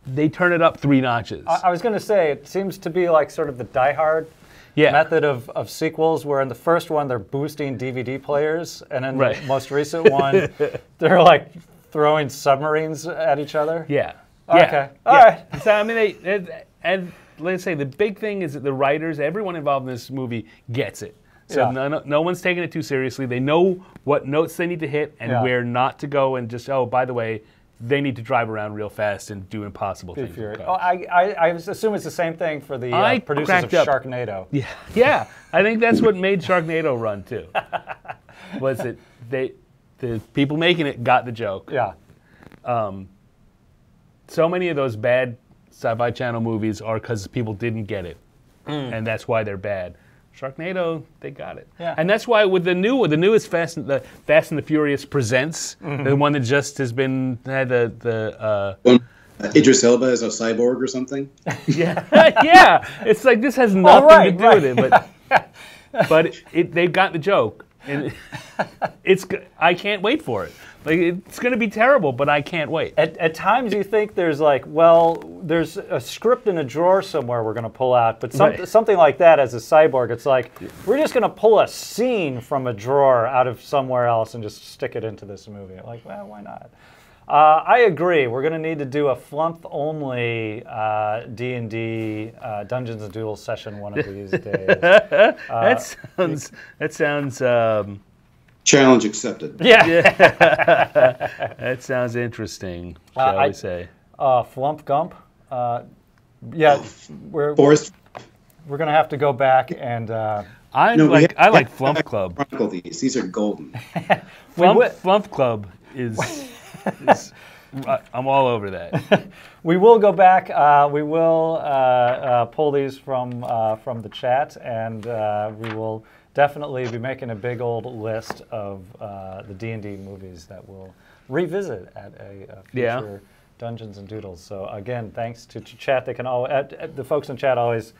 they turn it up 3 notches. I was going to say, it seems to be like sort of the Die Hard method of sequels, where in the first one they're boosting DVD players, and in the most recent one they're like throwing submarines at each other. Yeah. Okay. All right. So I mean, and let's say the big thing is that the writers, everyone involved in this movie gets it. So no one's taking it too seriously. They know what notes they need to hit and where not to go, and just, by the way, they need to drive around real fast and do impossible things. I assume it's the same thing for the producers of Sharknado. Yeah. I think that's what made Sharknado run too. Was that the people making it got the joke. Yeah. So many of those bad Sci-Fi Channel movies are because people didn't get it, and that's why they're bad. Sharknado, they got it. Yeah. And that's why with the newest Fast and the Furious Presents, the one that just has been had Idris Elba as a cyborg or something. Yeah. It's like this has nothing to do with it, but they've got the joke, and I can't wait for it. Like it's going to be terrible, but I can't wait. At times you think there's there's a script in a drawer somewhere we're going to pull out, but something like that as a cyborg, it's like we're just going to pull a scene from a drawer out of somewhere else and just stick it into this movie. Like, well, why not? I agree. We're going to need to do a Flump-only D&D Dungeons and Doodles session one of these days. That sounds. Challenge accepted. Yeah. That sounds interesting, shall we say. Flump Gump. We're going to have to go back and... I like Flump Club. These are golden. Flump Club is... I'm all over that. We will go back. We will pull these from the chat, and we will definitely be making a big old list of the D&D movies that we'll revisit at a future Dungeons and Doodles. So again, thanks to chat. They can all the folks in chat always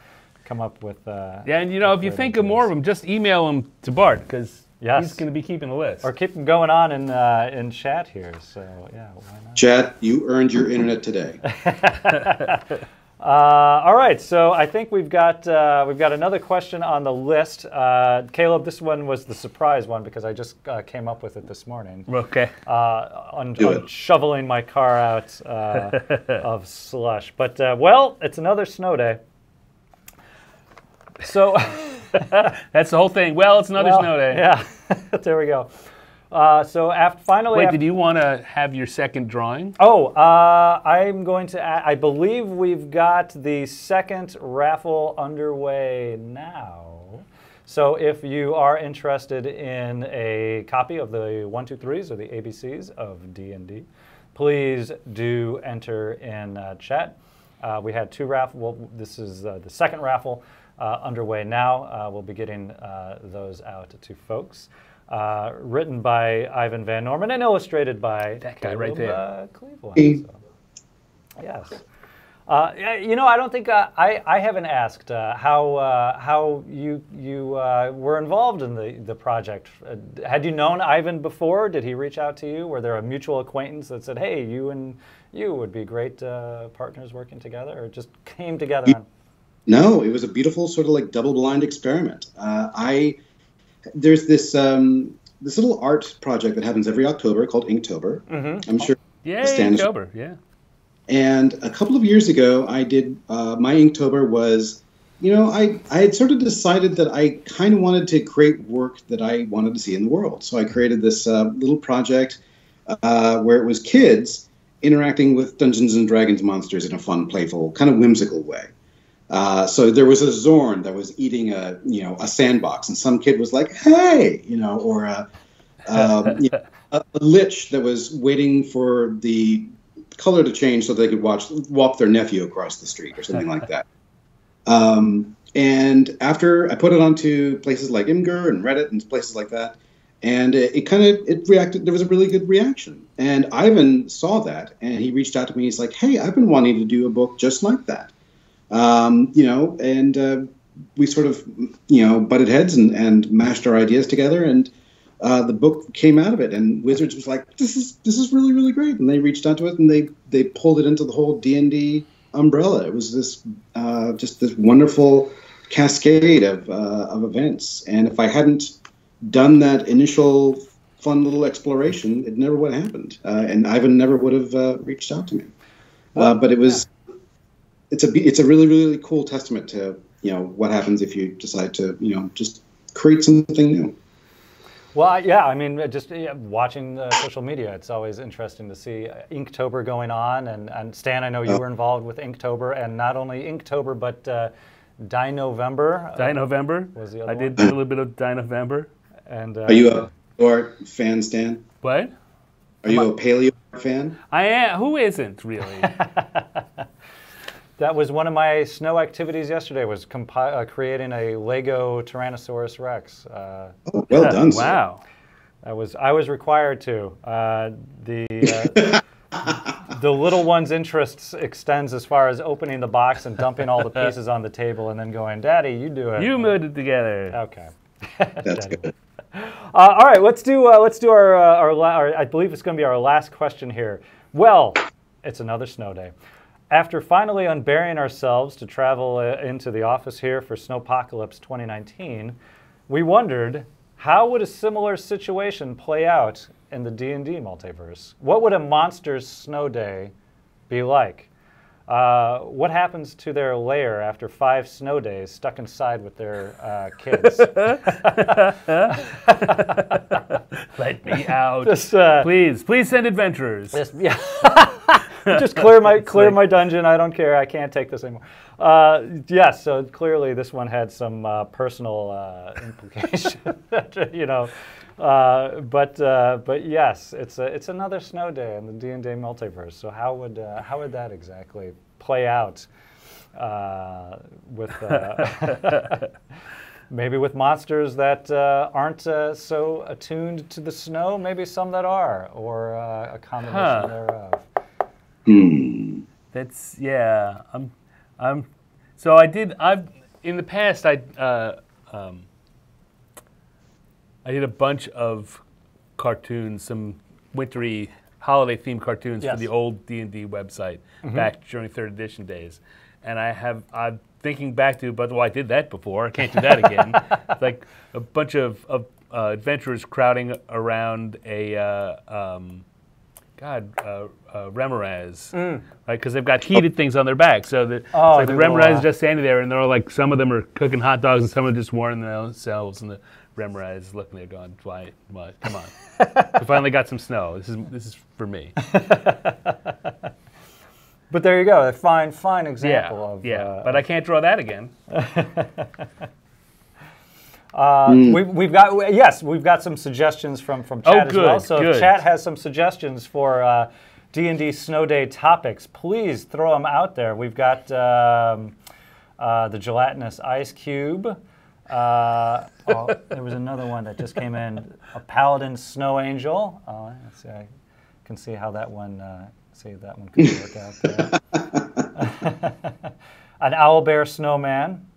come up with. And if you think of more of them, just email them to Bart because. Yes. He's going to be keeping the list. Or keep them going on in chat here. So, yeah, why not? Chat, you earned your internet today. All right, so I think we've got another question on the list. Caleb, this one was the surprise one because I just came up with it this morning. Okay. On shoveling my car out of slush. But, well, it's another snow day. So... That's the whole thing. Well, it's another snow day. Yeah, there we go. So finally... Wait, did you want to have your second drawing? Oh, I'm going to... I believe we've got the second raffle underway now. So if you are interested in a copy of the 1, 2, 3s or the ABCs of D&D, please do enter in chat. We had 2 raffles. Well, this is the second raffle. Underway now. We'll be getting those out to folks. Written by Ivan Van Norman and illustrated by that guy right there. Cleveland. So, yes. I don't think I haven't asked how you were involved in the project. Had you known Ivan before? Did he reach out to you? Were there a mutual acquaintance that said, "Hey, you and you would be great partners working together," or just came together on? No, it was a beautiful sort of like double-blind experiment. There's this little art project that happens every October called Inktober. Mm-hmm. I'm sure. Yeah, Inktober. Yeah. And a couple of years ago, I did my Inktober was, I had sort of decided that I kind of wanted to create work that I wanted to see in the world. So I created this little project where it was kids interacting with Dungeons and Dragons monsters in a fun, playful, kind of whimsical way. So there was a Zorn that was eating a sandbox, and some kid was like, "Hey," or a lich that was waiting for the color to change so they could walk their nephew across the street or something like that. And after I put it onto places like Imgur and Reddit and places like that, and it reacted. There was a really good reaction, and Ivan saw that, and he reached out to me. He's like, "Hey, I've been wanting to do a book just like that." We sort of, butted heads and mashed our ideas together, and the book came out of it. And Wizards was like, "This is really, really great," and they reached out to it, and they pulled it into the whole D&D umbrella. It was this just this wonderful cascade of events. And if I hadn't done that initial fun little exploration, it never would have happened, and Ivan never would have reached out to me. But it was. It's a really, really cool testament to what happens if you decide to just create something new. Well, yeah, I mean, just watching social media, it's always interesting to see Inktober going on, and Stan, I know you were involved with Inktober, and not only Inktober but Dinovember. Dinovember was the other I one. did a little bit of Dinovember. And are you a art fan, Stan? What? Are you a paleo fan? I am. Who isn't really? That was one of my snow activities yesterday, was creating a Lego Tyrannosaurus Rex. Oh, well done, sir. Wow. I was required to. The little one's interests extends as far as opening the box and dumping all the pieces on the table and then going, "Daddy, you do it." You moved it together. Okay. That's good. All right, let's do our I believe it's going to be our last question here. Well, it's another snow day. After finally unburying ourselves to travel into the office here for Snowpocalypse 2019, we wondered, how would a similar situation play out in the D&D multiverse? What would a monster's snow day be like? What happens to their lair after 5 snow days stuck inside with their kids? Let me out. Just, please send adventurers. Yeah. Just clear my dungeon. I don't care. I can't take this anymore. Yes, so clearly this one had some personal implication. But yes, it's another snow day in the D&D multiverse. So how would that exactly play out with maybe with monsters that aren't so attuned to the snow, maybe some that are, or a combination thereof. That's So I've in the past I did a bunch of cartoons, some wintry holiday themed cartoons for the old D&D website back during 3rd edition days, and I'm thinking back to, but I did that before. I can't do that again. It's like a bunch of adventurers crowding around a Remoraz, right? Because they've got heated things on their back, so the Remoraz is just standing there, and they're all like, some of them are cooking hot dogs, and some are just warming themselves, and the Remoraz is looking there, going, "Why? Come on! We finally got some snow. This is for me." But there you go, a fine example of. But I can't draw that again. We've got some suggestions from chat as well. So if chat has some suggestions for D&D Snow Day topics, please throw them out there. We've got the gelatinous ice cube. There was another one that just came in, a paladin snow angel. Let's see, I can see how that one could work out there. An owlbear snowman.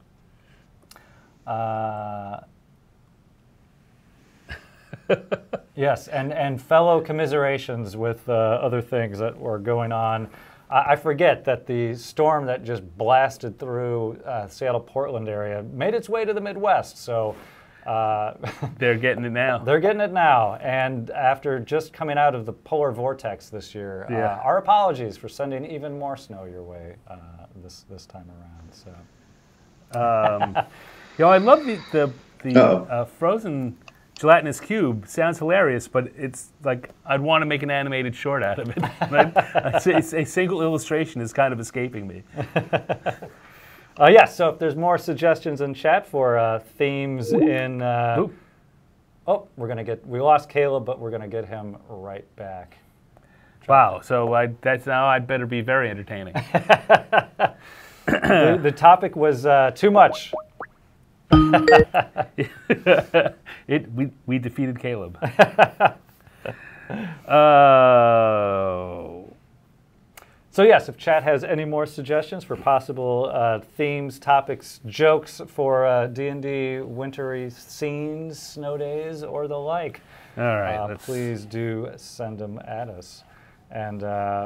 Yes, and fellow commiserations with other things that were going on. I forget that the storm that just blasted through Seattle-Portland area made its way to the Midwest. So they're getting it now. They're getting it now. And after just coming out of the polar vortex this year, our apologies for sending even more snow your way this time around. So, I love the frozen gelatinous cube. Sounds hilarious, but it's like I'd want to make an animated short out of it. A single illustration is kind of escaping me. So if there's more suggestions in chat for themes in... we lost Caleb, but we're going to get him right back. Wow, so I'd better be very entertaining. The topic was too much. We defeated Caleb. So yes, if chat has any more suggestions for possible themes, topics, jokes for D&D wintry scenes, snow days, or the like, all right, please do send them at us. And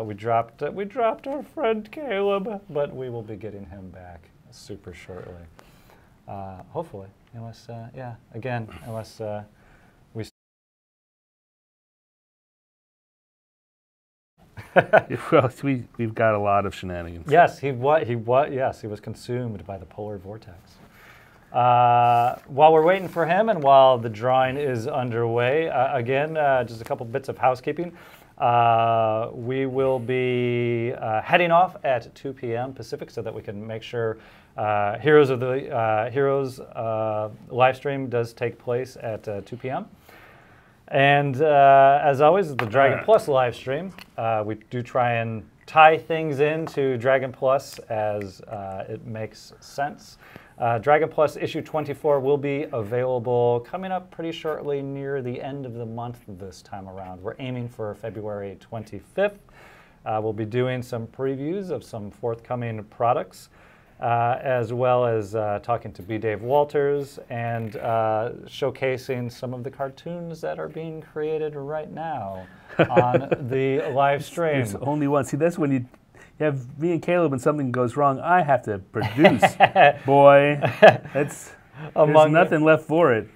we dropped our friend Caleb, but we will be getting him back super shortly. Hopefully, unless we. Well, we've got a lot of shenanigans. Yes, he was consumed by the polar vortex. While we're waiting for him, and while the drawing is underway, again, just a couple bits of housekeeping. We will be heading off at 2 p.m. Pacific so that we can make sure Heroes live stream does take place at 2 p.m. And as always, the Dragon Plus live stream. We do try and tie things into Dragon Plus as it makes sense. Dragon Plus issue 24 will be available coming up pretty shortly near the end of the month this time around. We're aiming for February 25th. We'll be doing some previews of some forthcoming products, as well as talking to B. Dave Walters and showcasing some of the cartoons that are being created right now on the live stream. There's only one. See, that's when you have me and Caleb and something goes wrong, I have to produce. Boy, there's nothing left for it.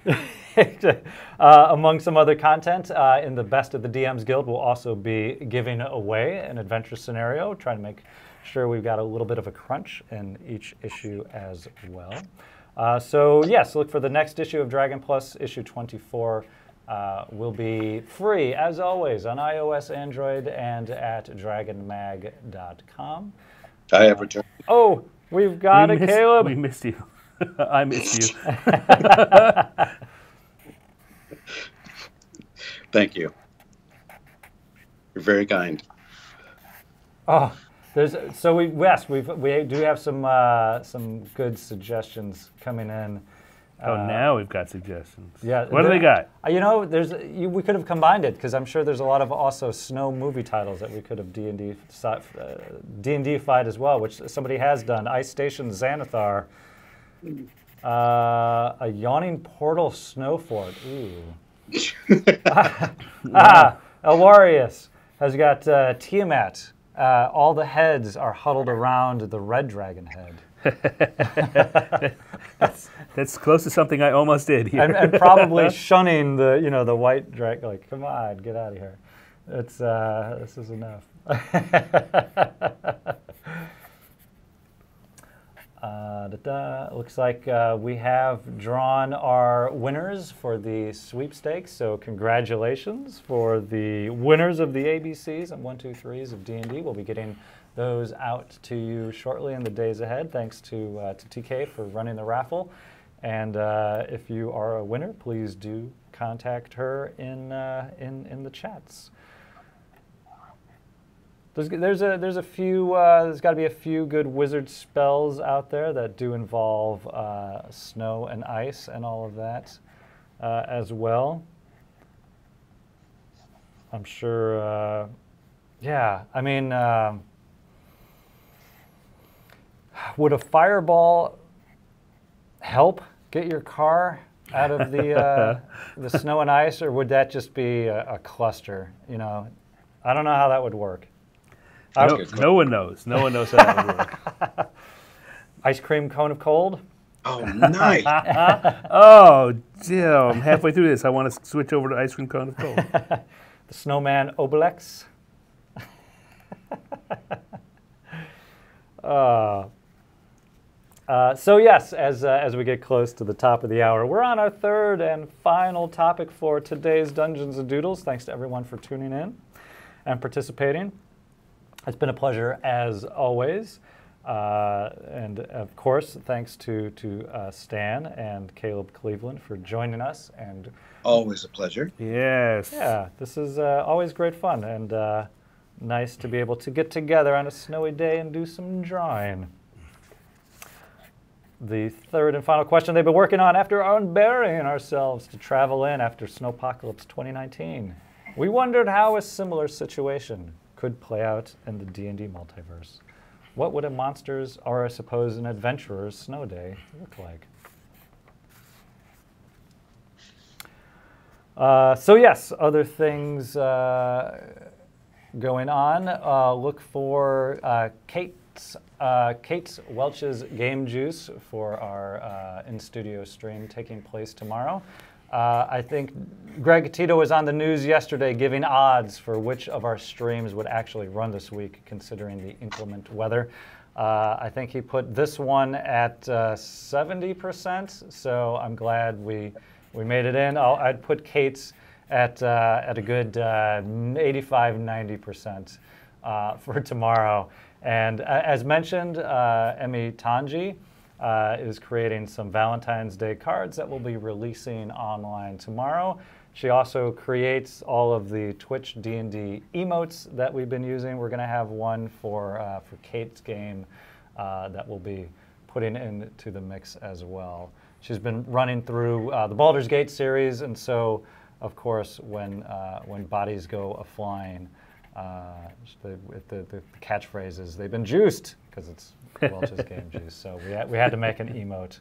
Among some other content, in the Best of the DMs Guild, we'll also be giving away an adventure scenario, trying to make sure we've got a little bit of a crunch in each issue as well. So yes, look for the next issue of Dragon Plus, issue 24. Will be free, as always, on iOS, Android, and at dragonmag.com. I have returned. Oh, we've got Caleb. We missed you. I missed you. Thank you. You're very kind. Oh, we do have some good suggestions coming in. Now we've got suggestions. Yeah. What do they got? We could have combined it because I'm sure there's a lot of also snow movie titles that we could have D&D-fied as well, which somebody has done. Ice Station Xanathar, a Yawning Portal Snow Fort. Ooh. Elwarius has got Tiamat. All the heads are huddled around the red dragon head. That's close to something I almost did here. and probably shunning the white dragon. Like, come on, get out of here. It's this is enough. Looks like we have drawn our winners for the sweepstakes. So congratulations for the winners of the ABCs and 1, 2, 3s of D&D. We'll be getting those out to you shortly in the days ahead. Thanks to TK for running the raffle. And if you are a winner, please do contact her in the chats. There's a few. There's got to be a few good wizard spells out there that do involve snow and ice and all of that as well. I'm sure. Yeah, I mean, would a fireball help get your car out of the snow and ice, or would that just be a cluster? I don't know how that would work. No one knows. No one knows how that would work. Ice cream cone of cold? Oh, nice. Oh, Jill, I'm halfway through this. I want to switch over to ice cream cone of cold. The snowman Obelix? So yes, as we get close to the top of the hour, we're on our third and final topic for today's Dungeons and Doodles. Thanks to everyone for tuning in and participating. It's been a pleasure as always. And of course, thanks to Stan and Caleb Cleveland for joining us. And always a pleasure. Yes. Yeah, this is always great fun and nice to be able to get together on a snowy day and do some drawing. The third and final question they've been working on after unburying ourselves to travel in after Snowpocalypse 2019. We wondered how a similar situation could play out in the D&D multiverse. What would a monster's, or I suppose an adventurer's, snow day look like? So yes, other things going on. Look for Kate's Welch's Game Juice for our in-studio stream taking place tomorrow. I think Greg Tito was on the news yesterday giving odds for which of our streams would actually run this week, considering the inclement weather. I think he put this one at 70%, so I'm glad we made it in. I'd put Kate's at a good 85-90% for tomorrow. And as mentioned, Emmy Tanji is creating some Valentine's Day cards that we'll be releasing online tomorrow. She also creates all of the Twitch D&D emotes that we've been using. We're going to have one for Kate's game that we'll be putting into the mix as well. She's been running through the Baldur's Gate series, and so, of course, when bodies go a-flying, the catchphrase is, they've been juiced, because it's Welch's Game Juice. So we had to make an emote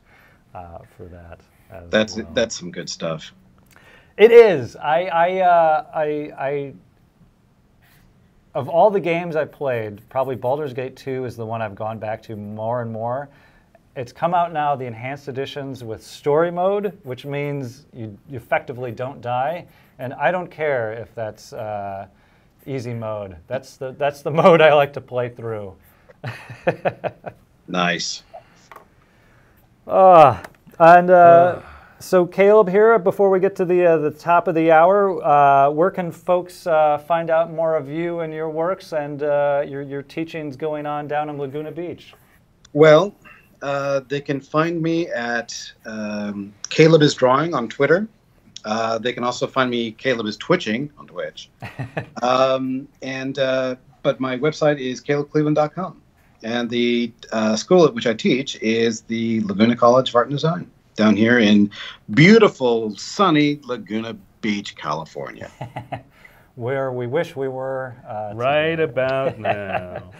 for that as well. That's some good stuff. It is. Of all the games I've played, probably Baldur's Gate 2 is the one I've gone back to more and more. It's come out now, the enhanced editions with story mode, which means you effectively don't die. And I don't care if that's easy mode. That's the mode I like to play through. Nice. So Caleb, here before we get to the top of the hour, where can folks find out more of you and your works and your teachings going on down in Laguna Beach? Well, they can find me at Caleb is Drawing on Twitter, They can also find me. Caleb is twitching on Twitch. But my website is calebcleveland.com. And the school at which I teach is the Laguna College of Art and Design down here in beautiful, sunny Laguna Beach, California. Where we wish we were. Right about now.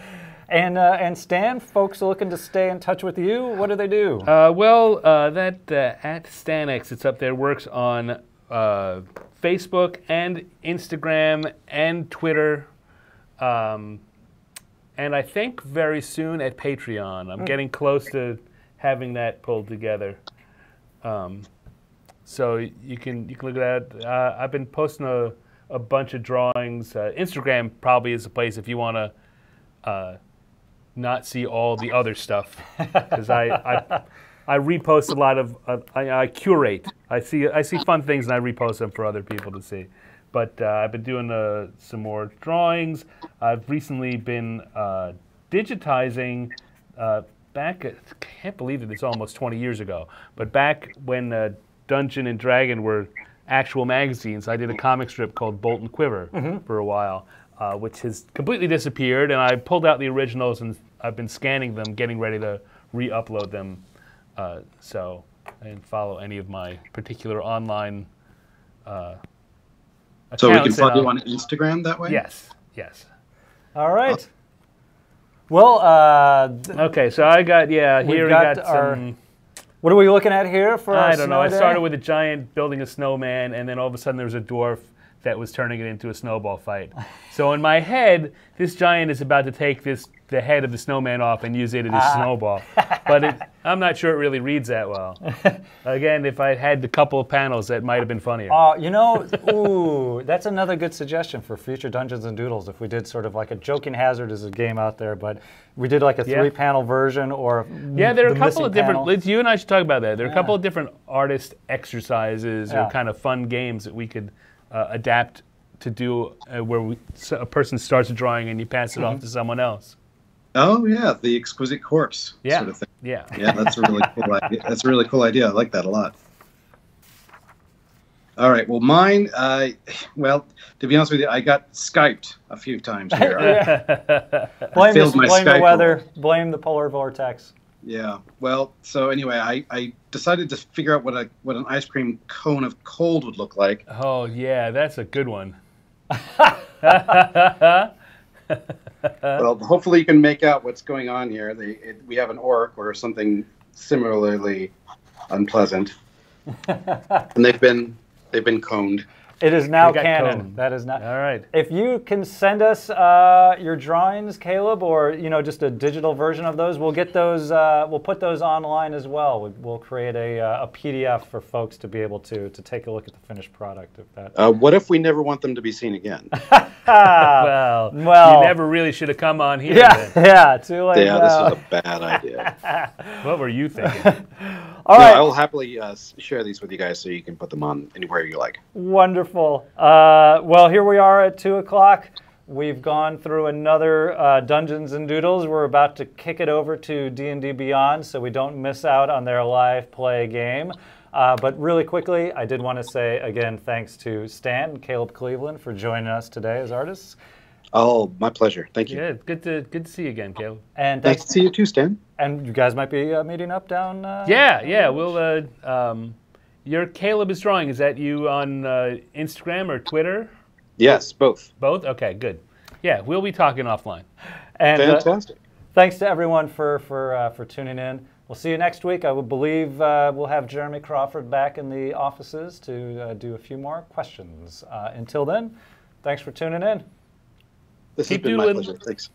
And Stan, folks looking to stay in touch with you, what do they do? That at StanX, it's up there, works on Facebook and Instagram and Twitter. And I think very soon at Patreon. I'm getting close to having that pulled together. So you can look at that. I've been posting a bunch of drawings. Instagram probably is the place if you want to not see all the other stuff, because I repost a lot of I curate. I see fun things and I repost them for other people to see. But I've been doing some more drawings. I've recently been digitizing back. I can't believe that it's almost 20 years ago. But back when Dungeon and Dragon were actual magazines, I did a comic strip called Bolt and Quiver for a while, which has completely disappeared. And I pulled out the originals and I've been scanning them, getting ready to re-upload them. So I didn't follow any of my particular online. So we can follow you on Instagram that way? Yes. All right. Well, okay, so I got, here we got some. What are we looking at here for I don't know. I started with a giant building a snowman, and then all of a sudden there was a dwarf that was turning it into a snowball fight. So in my head, this giant is about to take the head of the snowman off and use it as a snowball. But I'm not sure it really reads that well. Again, if I had a couple of panels, that might have been funnier. That's another good suggestion for future Dungeons and Doodles. If we did sort of like a Joking Hazard is a game out there, but we did like a 3-panel version or there are a couple of different. You and I should talk about that. There are a couple of different artist exercises or kind of fun games that we could adapt to do where a person starts a drawing and you pass it off to someone else. Oh yeah, the Exquisite Corpse sort of thing. Yeah, that's a really cool idea. That's a really cool idea. I like that a lot. All right, well mine, well, to be honest with you, I got Skyped a few times here. Blame the weather, blame the polar vortex. Yeah, well, so anyway, I decided to figure out what an ice cream cone of cold would look like. Oh yeah, that's a good one. Well, hopefully you can make out what's going on here. We have an orc or something similarly unpleasant, and they've been coned. It is now canon. That is not. All right. If you can send us your drawings, Caleb, or just a digital version of those, we'll get those. We'll put those online as well. We'll create a PDF for folks to be able to take a look at the finished product. If that. What if we never want them to be seen again? well, you never really should have come on here. Yeah, too late. Yeah, this was a bad idea. What were you thinking? All right. I will happily share these with you guys so you can put them on anywhere you like. Wonderful. Well, here we are at 2 o'clock. We've gone through another Dungeons and Doodles. We're about to kick it over to D&D Beyond so we don't miss out on their live play game. But really quickly, I did want to say, again, thanks to Stan and Caleb Cleveland for joining us today as artists. Oh, my pleasure. Thank you. Yeah, good to see you again, Caleb. And nice to see you too, Stan. And you guys might be meeting up down. Yeah. We'll. Your Caleb is drawing. Is that you on Instagram or Twitter? Yes, both. Both? Okay, good. Yeah, we'll be talking offline. And fantastic. Thanks to everyone for tuning in. We'll see you next week. I would believe we'll have Jeremy Crawford back in the offices to do a few more questions. Until then, thanks for tuning in. This has been my pleasure. Thanks.